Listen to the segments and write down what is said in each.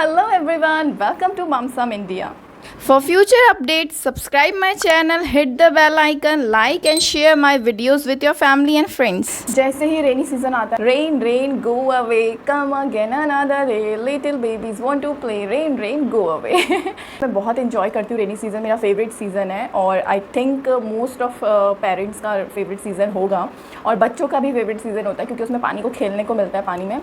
Hello everyone, welcome to Mamsam India. For future updates, subscribe my channel, hit the bell icon, like and share my videos with your family and friends. जैसे ही rainy season आता है, rain rain go away, come again another day, little babies want to play, rain rain go away. मैं बहुत enjoy करती हूँ rainy season, मेरा favorite season है और I think most of parents का favorite सीजन होगा और बच्चों का भी favorite सीजन होता है क्योंकि उसमें पानी को खेलने को मिलता है पानी में,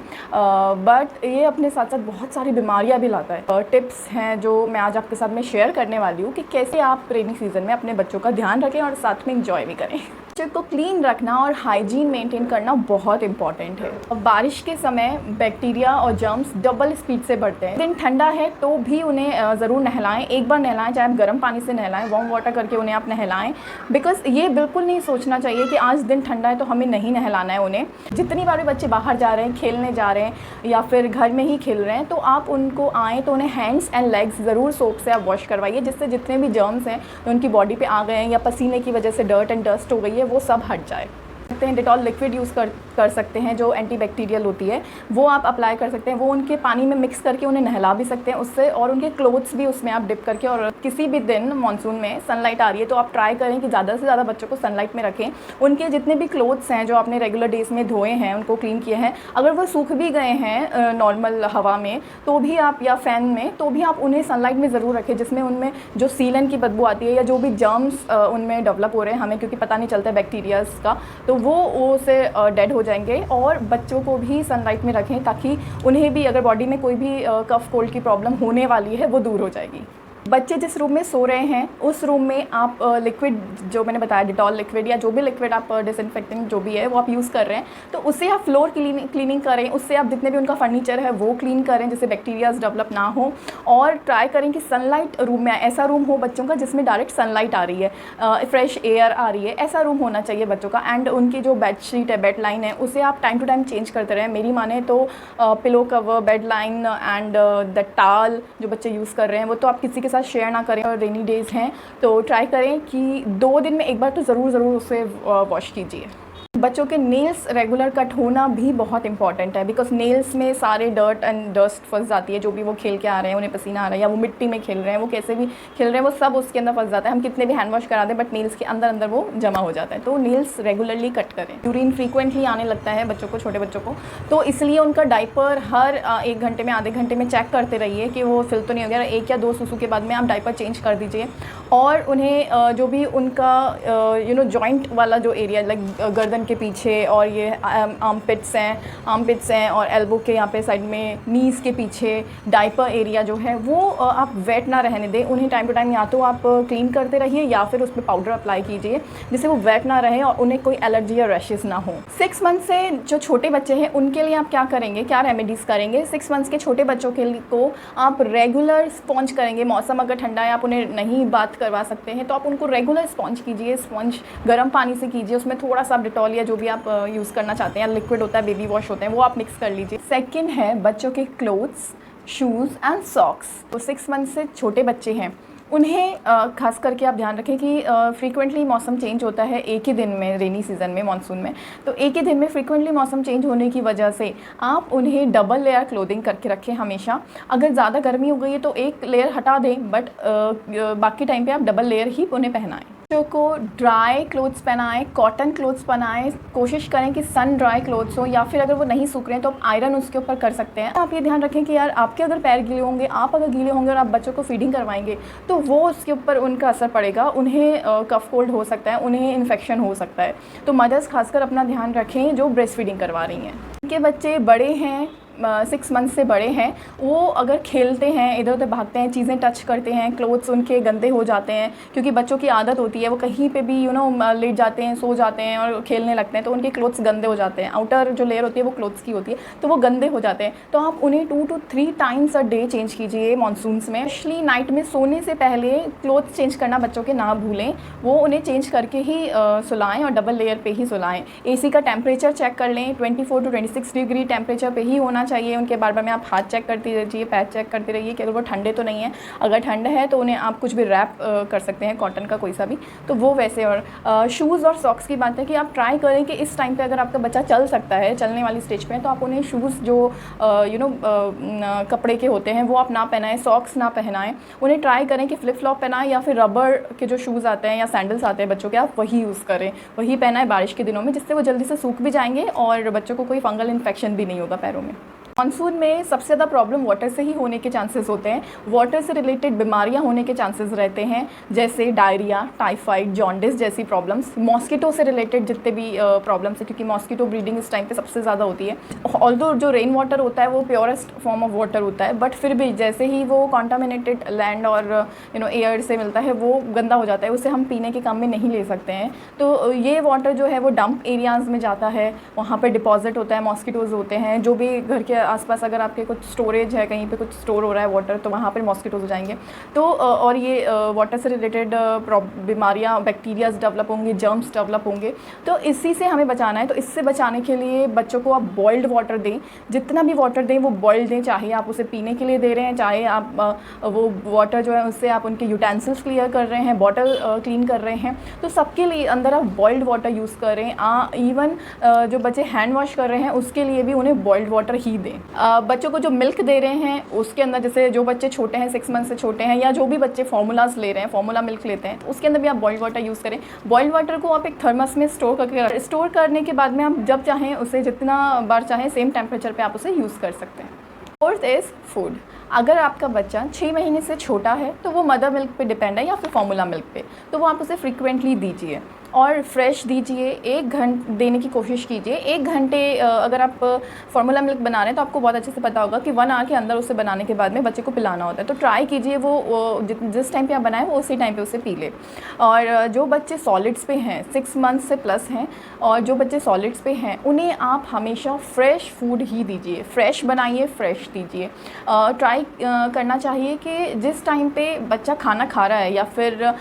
बट ये अपने साथ साथ बहुत सारी बीमारियाँ भी लाता है। टिप्स हैं जो मैं आज आपके साथ में शेयर करने वाली हूँ कि कैसे आप रेनी सीजन में अपने बच्चों का ध्यान रखें और साथ में इंजॉय भी करें। बच्चे को क्लीन रखना और हाइजीन मेंटेन करना बहुत इंपॉर्टेंट है। और बारिश के समय बैक्टीरिया और जर्म्स डबल स्पीड से बढ़ते हैं। दिन ठंडा है तो भी उन्हें ज़रूर नहलाएं, एक बार नहलाएं, चाहे आप गर्म पानी से नहलाएं, वार्म वाटर करके उन्हें आप नहलाएं, बिकॉज ये बिल्कुल नहीं सोचना चाहिए कि आज दिन ठंडा है तो हमें नहीं नहलाना है उन्हें। जितनी बार बच्चे बाहर जा रहे हैं, खेलने जा रहे हैं या फिर घर में ही खेल रहे हैं, तो आप उनको आएँ तो उन्हें हैंड्स एंड लेग्स ज़रूर सोप से आप वॉश करवाइए, जिससे जितने भी जर्म्स हैं जो उनकी बॉडी पे आ गए हैं या पसीने की वजह से डर्ट एंड डस्ट हो गई है वो सब हट जाए। डेटॉल लिक्विड यूज़ कर सकते हैं जो एंटीबैक्टीरियल होती है, वो आप अप्लाई कर सकते हैं, वो उनके पानी में मिक्स करके उन्हें नहला भी सकते हैं उससे, और उनके क्लोथ्स भी उसमें आप डिप करके। और किसी भी दिन मानसून में सनलाइट आ रही है तो आप ट्राई करें कि ज़्यादा से ज़्यादा बच्चों को सनलाइट में रखें। उनके जितने भी क्लोथ्स हैं जो आपने रेगुलर डेज में धोए हैं, उनको क्लीन किए हैं, अगर वो सूख भी गए हैं नॉर्मल हवा में तो भी आप, या फ़ैन में, तो भी आप उन्हें सनलाइट में ज़रूर रखें, जिसमें उनमें जो सीलन की बदबू आती है या जो भी जर्म्स उनमें डेवलप हो रहे हैं हमें क्योंकि पता नहीं चलता है बैक्टीरियाज़ का, तो वो से डेड हो जाएंगे। और बच्चों को भी सनलाइट में रखें ताकि उन्हें भी अगर बॉडी में कोई भी कफ कोल्ड की प्रॉब्लम होने वाली है वो दूर हो जाएगी। बच्चे जिस रूम में सो रहे हैं उस रूम में आप लिक्विड जो मैंने बताया, डिटॉल लिक्विड या जो भी लिक्विड आप डिसइंफेक्टेंट जो भी है वो आप यूज़ कर रहे हैं, तो उससे आप फ्लोर क्लीनिंग करें, उससे आप जितने भी उनका फर्नीचर है वो क्लीन करें जिससे बैक्टीरियाज डेवलप ना हो। और ट्राई करें कि सनलाइट रूम में, ऐसा रूम हो बच्चों का जिसमें डायरेक्ट सनलाइट आ रही है, फ्रेश एयर आ रही है, ऐसा रूम होना चाहिए बच्चों का। एंड उनकी जो बेडशीट है, बेड लाइन है, उसे आप टाइम टू टाइम चेंज करते रहें। मेरी माने तो pillow cover, bed line and the towel जो बच्चे यूज़ कर रहे हैं वो तो आप किसी के साथ शेयर ना करें। और रेनी डेज़ हैं तो ट्राई करें कि 2 दिन में एक बार तो ज़रूर उसे वॉश कीजिए। बच्चों के नेल्स रेगुलर कट होना भी बहुत इंपॉर्टेंट है, बिकॉज नेल्स में सारे डर्ट एंड डस्ट फंस जाती है। जो भी वो खेल के आ रहे हैं, उन्हें पसीना आ रहा है या वो मिट्टी में खेल रहे हैं, वो कैसे भी खेल रहे हैं, वो सब उसके अंदर फंस जाता है। हम कितने भी हैंड वॉश करा दें बट नेल्स के अंदर वो जमा हो जाता है, तो नेल्स रेगुलरली कट करें। यूरिन फ्रीक्वेंटली आने लगता है बच्चों को, छोटे बच्चों को, तो इसलिए उनका डाइपर हर 1 घंटे में, आधे घंटे में चेक करते रहिए कि वो फिल तो नहीं हो गया। 1 या 2 सुसु के बाद में आप डाइपर चेंज कर दीजिए। और उन्हें जो भी उनका जॉइंट वाला जो एरिया, लाइक गर्दन के पीछे और ये आर्मपिट्स हैं और एल्बो के यहाँ पे साइड में, नीज़ के पीछे डाइपर एरिया जो है वो आप वेट ना रहने दें। उन्हें टाइम टू टाइम या तो आप क्लीन करते रहिए या फिर उस पर पाउडर अप्लाई कीजिए जिससे वो वेट ना रहे और उन्हें कोई एलर्जी या रैशेस ना हो। 6 मंथ से जो छोटे बच्चे हैं उनके लिए आप क्या करेंगे, क्या रेमेडीज़ करेंगे? 6 मंथ्स के छोटे बच्चों के लिए को आप रेगुलर स्पॉन्ज करेंगे। मौसम अगर ठंडा है, आप उन्हें नहीं बात करवा सकते हैं तो आप उनको रेगुलर स्पॉन्ज कीजिए। स्पॉन्ज गर्म पानी से कीजिए, उसमें थोड़ा सा डिटॉल या जो भी आप यूज़ करना चाहते हैं, लिक्विड होता है, बेबी वॉश होते हैं, वो आप मिक्स कर लीजिए। सेकंड है बच्चों के क्लोथ्स, शूज़ एंड सॉक्स। तो 6 मंथ से छोटे बच्चे हैं उन्हें खास करके आप ध्यान रखें कि फ्रीक्वेंटली मौसम चेंज होता है एक ही दिन में, रेनी सीज़न में, मानसून में, तो एक ही दिन में फ्रीक्वेंटली मौसम चेंज होने की वजह से आप उन्हें डबल लेयर क्लोथिंग करके रखें हमेशा। अगर ज़्यादा गर्मी हो गई है तो एक लेयर हटा दें, बट बाकी टाइम पे आप डबल लेयर ही उन्हें पहनाएं। बच्चों को ड्राई क्लोथ्स पहनाएं, कॉटन क्लोथ्स पहनाएं। कोशिश करें कि सन ड्राई क्लोथ्स हो, या फिर अगर वो नहीं सूख रहे हैं तो आप आयरन उसके ऊपर कर सकते हैं। आप ये ध्यान रखें कि यार आपके अगर पैर गीले होंगे, आप अगर गीले होंगे और आप बच्चों को फीडिंग करवाएंगे तो वो उसके ऊपर उनका असर पड़ेगा, उन्हें कफ कोल्ड हो सकता है, उन्हें इन्फेक्शन हो सकता है। तो मदर्स खासकर अपना ध्यान रखें जो ब्रेस्ट फीडिंग करवा रही हैं। उनके बच्चे बड़े हैं, 6 मंथ से बड़े हैं, वो अगर खेलते हैं, इधर उधर भागते हैं, चीज़ें टच करते हैं, क्लोथ्स उनके गंदे हो जाते हैं, क्योंकि बच्चों की आदत होती है वो कहीं पे भी लेट जाते हैं, सो जाते हैं और खेलने लगते हैं, तो उनके क्लोथ्स गंदे हो जाते हैं। आउटर जो लेयर होती है वो क्लोथ्स की होती है, तो वो गंदे हो जाते हैं। तो आप उन्हें 2 to 3 times a day change कीजिए मानसून्स में। एक्चुअली नाइट में सोने से पहले क्लोथ्स चेंज करना बच्चों के ना भूलें, वो उन्हें चेंज करके ही सुलाएँ और डबल लेयर पे ही सुलाएँ। AC का टेम्परेचर चेक कर लें, 24 to 26 डिग्री टेम्परेचर पे ही होना चाहिए उनके, बार बार में आप हाथ चेक करती रहिए, पैर चेक करते रहिए कि अगर वो ठंडे तो नहीं है। अगर ठंड है तो उन्हें आप कुछ भी रैप कर सकते हैं, कॉटन का कोई सा भी, तो वो वैसे। और शूज़ और सॉक्स की बात है कि आप ट्राई करें कि इस टाइम पे अगर आपका बच्चा चल सकता है, चलने वाली स्टेज पे है, तो आप उन्हें शूज़ जो कपड़े के होते हैं वो आप ना पहनाएं, सॉक्स ना पहनाएं। उन्हें ट्राई करें कि फ्लिप फ्लॉप पहनाएं या फिर रबर के जो शूज़ आते हैं या सैंडल्स आते हैं बच्चों के, आप वही यूज़ करें, वही पहनाएं बारिश के दिनों में, जिससे वो जल्दी से सूख भी जाएंगे और बच्चों को कोई फंगल इन्फेक्शन भी नहीं होगा पैरों में। मानसून में सबसे ज़्यादा प्रॉब्लम वाटर से ही होने के चांसेस होते हैं। वाटर से रिलेटेड बीमारियां होने के चांसेस रहते हैं, जैसे डायरिया, टाइफाइड, जॉन्डिस जैसी प्रॉब्लम्स। मॉस्किटो से रिलेटेड जितने भी प्रॉब्लम्स है, क्योंकि मॉस्किटो ब्रीडिंग इस टाइम पे सबसे ज़्यादा होती है। ऑल्दो जो रेन वाटर होता है वो प्योरेस्ट फॉर्म ऑफ वाटर होता है, बट फिर भी जैसे ही वो कॉन्टामिनेटेड लैंड और एयर से मिलता है वो गंदा हो जाता है, उसे हम पीने के काम में नहीं ले सकते हैं। तो ये वाटर जो है वो डंप एरियाज़ में जाता है, वहाँ पर डिपॉजिट होता है, मॉस्किटोज़ होते हैं। जो भी घर के आसपास अगर आपके कुछ स्टोरेज है, कहीं पे कुछ स्टोर हो रहा है वाटर, तो वहाँ पर मॉस्किटोज हो जाएंगे। तो और ये वाटर से रिलेटेड बीमारियाँ, बैक्टीरियाज डेवलप होंगे, जर्म्स डेवलप होंगे, तो इसी से हमें बचाना है। तो इससे बचाने के लिए बच्चों को आप बॉइल्ड वाटर दें, जितना भी वाटर दें वो बॉइल्ड दें, चाहे आप उसे पीने के लिए दे रहे हैं, चाहे आप वो वाटर जो है उससे आप उनके यूटेंसिल्स क्लियर कर रहे हैं, बॉटल क्लीन कर रहे हैं, तो सबके लिए अंदर आप बॉइल्ड वाटर यूज़ करें। इवन जो बच्चे हैंड वॉश कर रहे हैं उसके लिए भी उन्हें बॉइल्ड वाटर ही दें। बच्चों को जो मिल्क दे रहे हैं उसके अंदर, जैसे जो बच्चे छोटे हैं, 6 मंथ से छोटे हैं, या जो भी बच्चे फार्मूलाज ले रहे हैं, फार्मूला मिल्क लेते हैं, तो उसके अंदर भी आप बॉइल्ड वाटर यूज़ करें। बॉइल्ड वाटर को आप एक थर्मस में स्टोर करने के बाद में आप जब चाहें उसे, जितना बार चाहें, सेम टेम्परेचर पे आप उसे यूज़ कर सकते हैं। Fourth is food. अगर आपका बच्चा 6 महीने से छोटा है तो वो मदर मिल्क पे डिपेंड है या फिर फार्मूला मिल्क पे, तो वो आप उसे फ्रीक्वेंटली दीजिए और फ्रेश दीजिए। 1 घंटे देने की कोशिश कीजिए। 1 घंटे अगर आप फार्मूला मिल्क बना रहे हैं तो आपको बहुत अच्छे से पता होगा कि 1 आवर के अंदर उसे बनाने के बाद में बच्चे को पिलाना होता है। तो ट्राई कीजिए वो जिस टाइम पे आप बनाएं वो उसी टाइम पे उसे पी ले। और जो बच्चे सॉलिड्स पे हैं, 6 मंथ से प्लस हैं, और जो बच्चे सॉलिड्स पे हैं उन्हें आप हमेशा फ्रेश फूड ही दीजिए, फ्रेश बनाइए, फ्रेश दीजिए। ट्राई करना चाहिए कि जिस टाइम पे बच्चा खाना खा रहा है या फिर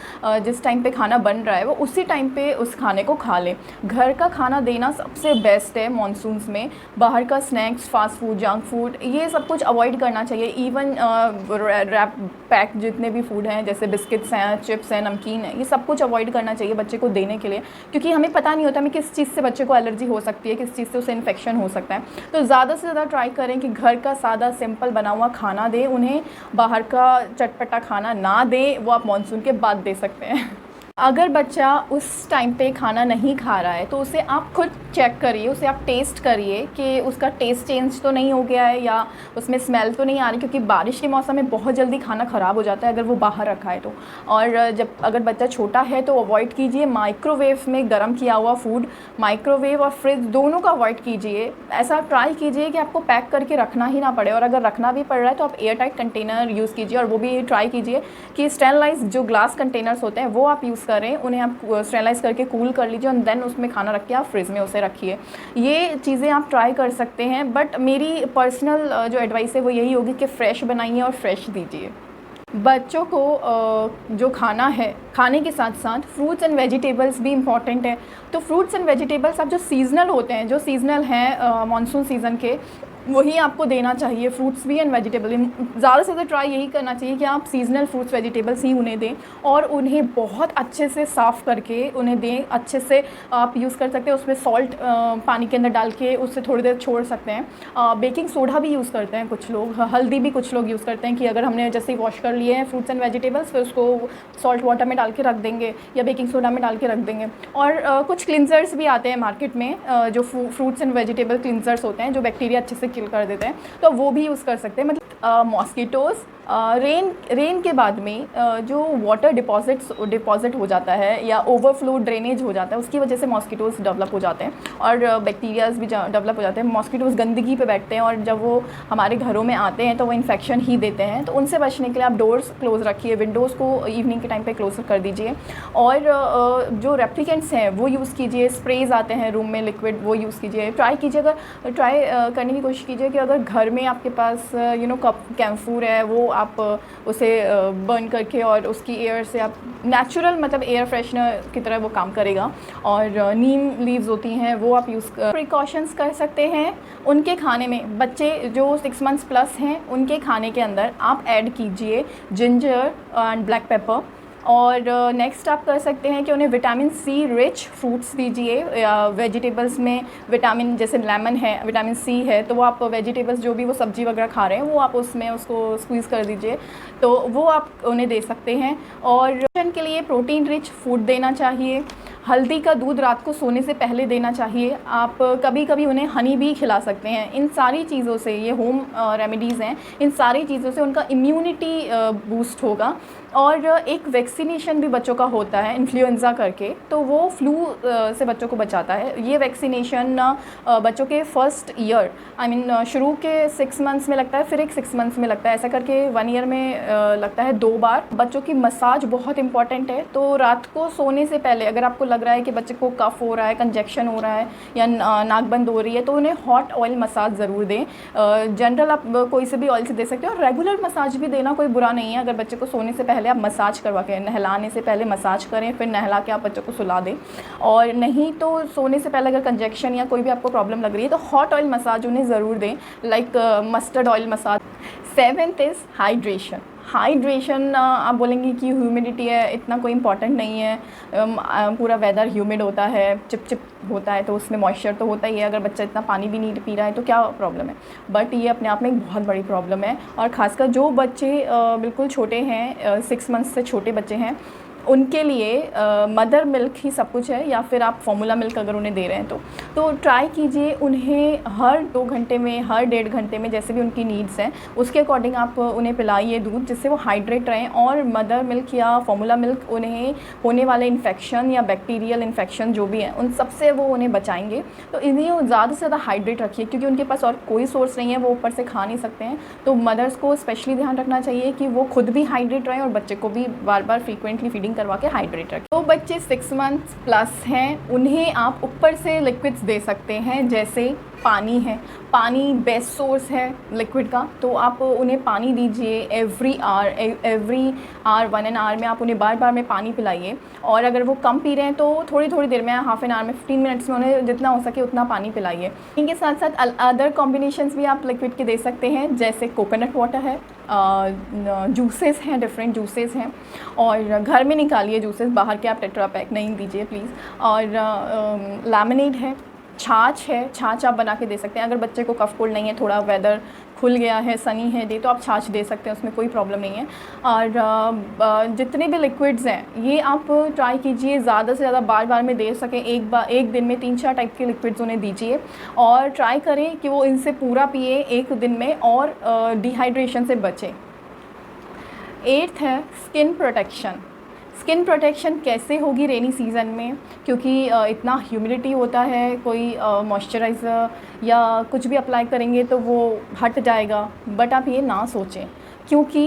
जिस टाइम पे खाना बन रहा है वो उसी टाइम पे उस खाने को खा लें। घर का खाना देना सबसे बेस्ट है मानसून्स में। बाहर का snacks, fast food, junk food, ये सब कुछ अवॉइड करना चाहिए। इवन रैप पैक जितने भी फूड हैं, जैसे बिस्किट्स हैं, चिप्स हैं, नमकीन है, ये सब कुछ अवॉइड करना चाहिए बच्चे को देने के लिए, क्योंकि हमें पता नहीं होता हमें किस चीज़ से बच्चे को एलर्जी हो सकती है, किस चीज़ से उसे इन्फेक्शन हो सकता है। तो ज़्यादा से ज़्यादा ट्राई करें कि घर का सादा सिंपल बना हुआ खाना दें उन्हें, बाहर का चटपटा खाना ना दें। वो आप मानसून के बाद दे सकते हैं। अगर बच्चा उस टाइम पे खाना नहीं खा रहा है तो उसे आप खुद चेक करिए, उसे आप टेस्ट करिए कि उसका टेस्ट चेंज तो नहीं हो गया है या उसमें स्मेल तो नहीं आ रही, क्योंकि बारिश के मौसम में बहुत जल्दी खाना ख़राब हो जाता है अगर वो बाहर रखा है तो। और अगर बच्चा छोटा है तो अवॉइड कीजिए माइक्रोवेव में गर्म किया हुआ फूड। माइक्रोवेव और फ्रिज दोनों का अवॉइड कीजिए। ऐसा ट्राई कीजिए कि आपको पैक करके रखना ही ना पड़े, और अगर रखना भी पड़ रहा है तो आप एयर टाइट कंटेनर यूज़ कीजिए। और वो भी ट्राई कीजिए कि स्टेरलाइज जो ग्लास कंटेनर्स होते हैं वो आप यूज़ करें, उन्हें आप स्टेरलाइज करके कूल कर लीजिए और देन उसमें खाना रख के आप फ्रिज में उसे रखिए। ये चीज़ें आप ट्राई कर सकते हैं, बट मेरी पर्सनल जो एडवाइस है वो यही होगी कि फ़्रेश बनाइए और फ्रेश दीजिए। बच्चों को जो खाना है, खाने के साथ साथ फ्रूट्स एंड वेजिटेबल्स भी इम्पॉर्टेंट है। तो फ्रूट्स एंड वेजिटेबल्स आप जो सीज़नल होते हैं, जो सीज़नल हैं मानसून सीज़न के, वही आपको देना चाहिए। फ्रूट्स भी एंड वेजिटेबल ज़्यादा से ज़्यादा ट्राई यही करना चाहिए कि आप सीजनल फ्रूट्स वेजिटेबल्स ही उन्हें दें, और उन्हें बहुत अच्छे से साफ़ करके उन्हें दें। अच्छे से आप यूज़ कर सकते हैं, उसमें सॉल्ट पानी के अंदर डाल के उससे थोड़ी देर छोड़ सकते हैं। बेकिंग सोडा भी यूज़ करते हैं कुछ लोग, हल्दी भी कुछ लोग यूज़ करते हैं कि अगर हमने जैसे ही वॉश कर लिए हैं फ्रूट्स एंड वेजिटेबल्स, फिर उसको सॉल्ट वाटर में डाल के रख देंगे या बेकिंग सोडा में डाल के रख देंगे। और कुछ क्लिनजर्स भी आते हैं मार्केट में, जो फ्रूट्स एंड वेजिटेबल क्लिनजर्स होते हैं जो बैक्टीरिया अच्छे से किल कर देते हैं, तो वो भी यूज़ कर सकते हैं। मतलब मॉस्किटोज़ रेन के बाद में जो वाटर डिपॉजिट हो जाता है या ओवरफ्लो ड्रेनेज हो जाता है, उसकी वजह से मॉस्किटोज़ डेवलप हो जाते हैं और बैक्टीरियाज़ भी डेवलप हो जाते हैं। मॉस्किटोज़ गंदगी पे बैठते हैं और जब वो हमारे घरों में आते हैं तो वो इन्फेक्शन ही देते हैं। तो उनसे बचने के लिए आप डोर्स क्लोज़ रखिए, विंडोज़ को इवनिंग के टाइम पे क्लोज़ कर दीजिए। और जो रेप्लिकेंट्स हैं वो यूज़ कीजिए, स्प्रेज आते हैं रूम में लिक्विड, वो यूज़ कीजिए। ट्राई करने की कोशिश कीजिए कि अगर घर में आपके पास कप कैम्फूर है, वो आप उसे बर्न करके और उसकी एयर से आप नेचुरल मतलब एयर फ्रेशनर की तरह वो काम करेगा। और नीम लीव्स होती हैं वो आप यूज़ प्रिकॉशंस कर सकते हैं। उनके खाने में बच्चे जो 6 मंथ्स प्लस हैं उनके खाने के अंदर आप ऐड कीजिए जिंजर एंड ब्लैक पेपर। और नेक्स्ट आप कर सकते हैं कि उन्हें विटामिन सी रिच फ्रूट्स दीजिए, या वेजिटेबल्स में विटामिन जैसे लेमन है विटामिन सी है, तो वो आप वेजिटेबल्स जो भी वो सब्ज़ी वगैरह खा रहे हैं वो आप उसमें उसको स्क्वीज़ कर दीजिए, तो वो आप उन्हें दे सकते हैं। और के लिए प्रोटीन रिच फूड देना चाहिए। हल्दी का दूध रात को सोने से पहले देना चाहिए। आप कभी कभी उन्हें हनी भी खिला सकते हैं। इन सारी चीज़ों से, ये होम रेमेडीज़ हैं, इन सारी चीज़ों से उनका इम्यूनिटी बूस्ट होगा। और एक वैक्सीनेशन भी बच्चों का होता है इन्फ्लुएंज़ा करके, तो वो फ्लू से बच्चों को बचाता है। ये वैक्सीनेशन बच्चों के फर्स्ट ईयर शुरू के 6 मंथ्स में लगता है, फिर एक 6 मंथ्स में लगता है, ऐसा करके 1 ईयर में लगता है 2 बार। बच्चों की मसाज बहुत इंपॉर्टेंट है, तो रात को सोने से पहले अगर आपको लग रहा है कि बच्चे को कफ हो रहा है, कंजेक्शन हो रहा है या नाक बंद हो रही है, तो उन्हें हॉट ऑयल मसाज ज़रूर दें। जनरल आप कोई से भी ऑयल से दे सकते हो, और रेगुलर मसाज भी देना कोई बुरा नहीं है। अगर बच्चे को सोने से पहले आप मसाज करवा के, नहलाने से पहले मसाज करें, फिर नहला के आप बच्चों को सुला दें। और नहीं तो सोने से पहले अगर कंजेक्शन या कोई भी आपको प्रॉब्लम लग रही है तो हॉट ऑयल मसाज उन्हें ज़रूर दें, like mustard oil massage. 7th is hydration. Hydration आप बोलेंगे कि ह्यूमिडिटी है, इतना कोई इंपॉर्टेंट नहीं है। पूरा वेदर ह्यूमिड होता है, चिप होता है, तो उसमें मॉइस्चर तो होता ही है। अगर बच्चा इतना पानी भी नहीं पी रहा है तो क्या प्रॉब्लम है, बट ये अपने आप में एक बहुत बड़ी प्रॉब्लम है। और ख़ासकर जो बच्चे बिल्कुल छोटे हैं, 6 मंथ्स से छोटे बच्चे हैं, उनके लिए मदर मिल्क ही सब कुछ है, या फिर आप फॉर्मूला मिल्क अगर उन्हें दे रहे हैं तो ट्राई कीजिए उन्हें हर 2 घंटे में, हर 1.5 घंटे में, जैसे भी उनकी नीड्स हैं उसके अकॉर्डिंग आप उन्हें पिलाइए दूध, जिससे वो हाइड्रेट रहें। और मदर मिल्क या फॉर्मूला मिल्क उन्हें होने वाले इन्फेक्शन या बैक्टीरियल इन्फेक्शन जो भी हैं उन सब से वो उन्हें बचाएंगे। तो इन्हें ज़्यादा से ज़्यादा हाइड्रेट रखिए, क्योंकि उनके पास और कोई सोर्स नहीं है, वो ऊपर से खा नहीं सकते हैं। तो मदर्स को स्पेशली ध्यान रखना चाहिए कि वो खुद भी हाइड्रेट रहें और बच्चे को भी बार बार फ्रीक्वेंटली फीडिंग करवा के हाइड्रेट रखें। तो बच्चे 6 मंथ्स प्लस हैं, उन्हें आप ऊपर से लिक्विड्स दे सकते हैं, जैसे पानी है। पानी बेस्ट सोर्स है लिक्विड का, तो आप उन्हें पानी दीजिए एवरी आवर 1 आवर में आप उन्हें बार बार में पानी पिलाइए। और अगर वो कम पी रहे हैं तो थोड़ी थोड़ी देर में, हाफ एन आवर में, 15 मिनट्स में उन्हें जितना हो सके उतना पानी पिलाइए। इनके साथ साथ अदर कॉम्बिनेशंस भी आप लिक्विड के दे सकते हैं, जैसे कोकोनट वाटर है, जूसेस हैं, डिफरेंट जूसेस हैं। और घर में निकालिए जूसेस, बाहर के आप टेट्रा पैक नहीं दीजिए प्लीज़। और लेमनेड है, छाछ है, छाछ आप बना के दे सकते हैं। अगर बच्चे को कफ कोल्ड नहीं है, थोड़ा वेदर खुल गया है, सनी है डे, तो आप छाछ दे सकते हैं, उसमें कोई प्रॉब्लम नहीं है। और जितने भी लिक्विड्स हैं ये आप ट्राई कीजिए ज़्यादा से ज़्यादा बार बार में दे सकें। एक दिन में 3-4 टाइप के लिक्विड्स उन्हें दीजिए, और ट्राई करें कि वो इनसे पूरा पिए एक दिन में, और डिहाइड्रेशन से बचें। 8th है स्किन प्रोटेक्शन। स्किन प्रोटेक्शन कैसे होगी रेनी सीज़न में, क्योंकि इतना ह्यूमिडिटी होता है, कोई मॉइस्चराइज़र या कुछ भी अप्लाई करेंगे तो वो हट जाएगा। बट आप ये ना सोचें, क्योंकि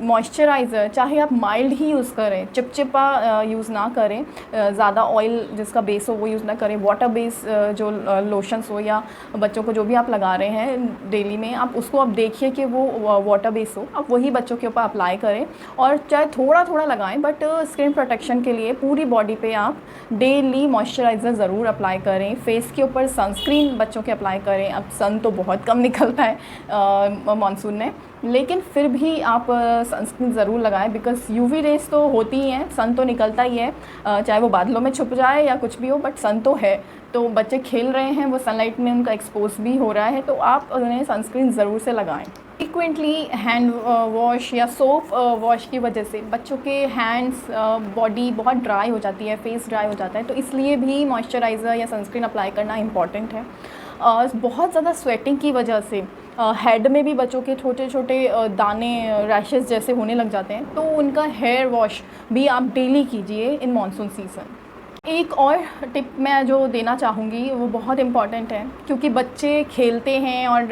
मॉइस्चराइज़र चाहे आप माइल्ड ही यूज़ करें, चिपचिपा यूज़ ना करें, ज़्यादा ऑयल जिसका बेस हो वो यूज़ ना करें। वाटर बेस जो लोशंस हो या बच्चों को जो भी आप लगा रहे हैं डेली में, आप उसको आप देखिए कि वो वाटर बेस हो, आप वही बच्चों के ऊपर अप्लाई करें। और चाहे थोड़ा थोड़ा लगाएं, बट स्किन प्रोटेक्शन के लिए पूरी बॉडी पे आप डेली मॉइस्चराइज़र ज़रूर अप्लाई करें। फेस के ऊपर सनस्क्रीन बच्चों के अप्लाई करें। अब सन तो बहुत कम निकलता है मानसून में, लेकिन फिर भी आप सनस्क्रीन ज़रूर लगाएं, बिकॉज़ यूवी रेस तो होती ही हैं, सन तो निकलता ही है, चाहे वो बादलों में छुप जाए या कुछ भी हो, बट सन तो है। तो बच्चे खेल रहे हैं, वो सनलाइट में उनका एक्सपोज भी हो रहा है, तो आप उन्हें सनस्क्रीन ज़रूर से लगाएं। फ्रीक्वेंटली हैंड वॉश या सोप वॉश की वजह से बच्चों के हैंड्स, बॉडी बहुत ड्राई हो जाती है, फेस ड्राई हो जाता है, तो इसलिए भी मॉइस्चराइज़र या सनस्क्रीन अप्लाई करना इम्पॉर्टेंट है। बहुत ज़्यादा स्वेटिंग की वजह से हेड में भी बच्चों के छोटे छोटे दाने, रैशेस जैसे होने लग जाते हैं, तो उनका हेयर वॉश भी आप डेली कीजिए इन मानसून सीज़न। एक और टिप मैं जो देना चाहूँगी वो बहुत इम्पॉर्टेंट है, क्योंकि बच्चे खेलते हैं और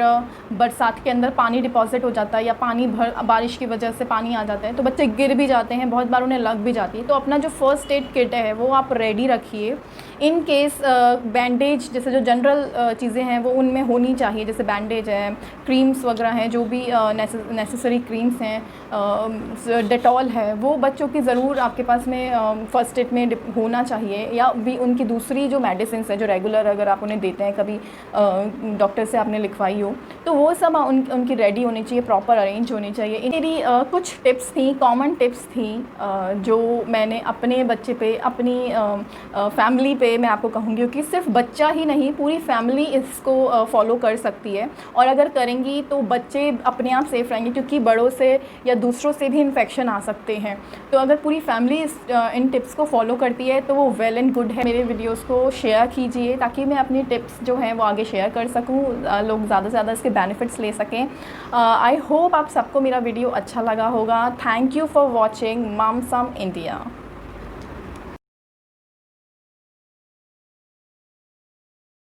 बरसात के अंदर पानी डिपॉज़िट हो जाता है या पानी बारिश की वजह से पानी आ जाता है, तो बच्चे गिर भी जाते हैं, बहुत बार उन्हें लग भी जाती है। तो अपना जो फ़र्स्ट एड किट है वो आप रेडी रखिए। इन केस बैंडेज जैसे जो जनरल चीज़ें हैं वो उनमें होनी चाहिए, जैसे बैंडेज है, क्रीम्स वगैरह हैं, जो भी नेसेसरी क्रीम्स हैं, डेटॉल है, वो बच्चों की ज़रूर आपके पास में फ़र्स्ट एड में होना चाहिए। या भी उनकी दूसरी जो मेडिसिन है जो रेगुलर अगर आप उन्हें देते हैं, कभी डॉक्टर से आपने लिखवाई हो, तो वो सब उनकी रेडी होनी चाहिए, प्रॉपर अरेंज होनी चाहिए। मेरी कुछ टिप्स थी, कॉमन टिप्स थी जो मैंने अपने बच्चे पे, अपनी फैमिली पे मैं आपको कहूँगी कि सिर्फ बच्चा ही नहीं पूरी फैमिली इसको फॉलो कर सकती है। और अगर करेंगी तो बच्चे अपने आप सेफ़ रहेंगे, क्योंकि बड़ों से या दूसरों से भी इन्फेक्शन आ सकते हैं। तो अगर पूरी फैमिली इन टिप्स को फॉलो करती है तो वो वेल एंड गुड है। मेरे वीडियोस को शेयर कीजिए ताकि मैं अपनी टिप्स जो हैं वो आगे शेयर कर सकूं, लोग ज़्यादा से ज़्यादा इसके बेनिफिट्स ले सकें। आई होप आप सबको मेरा वीडियो अच्छा लगा होगा। Thank you for watching mom some India.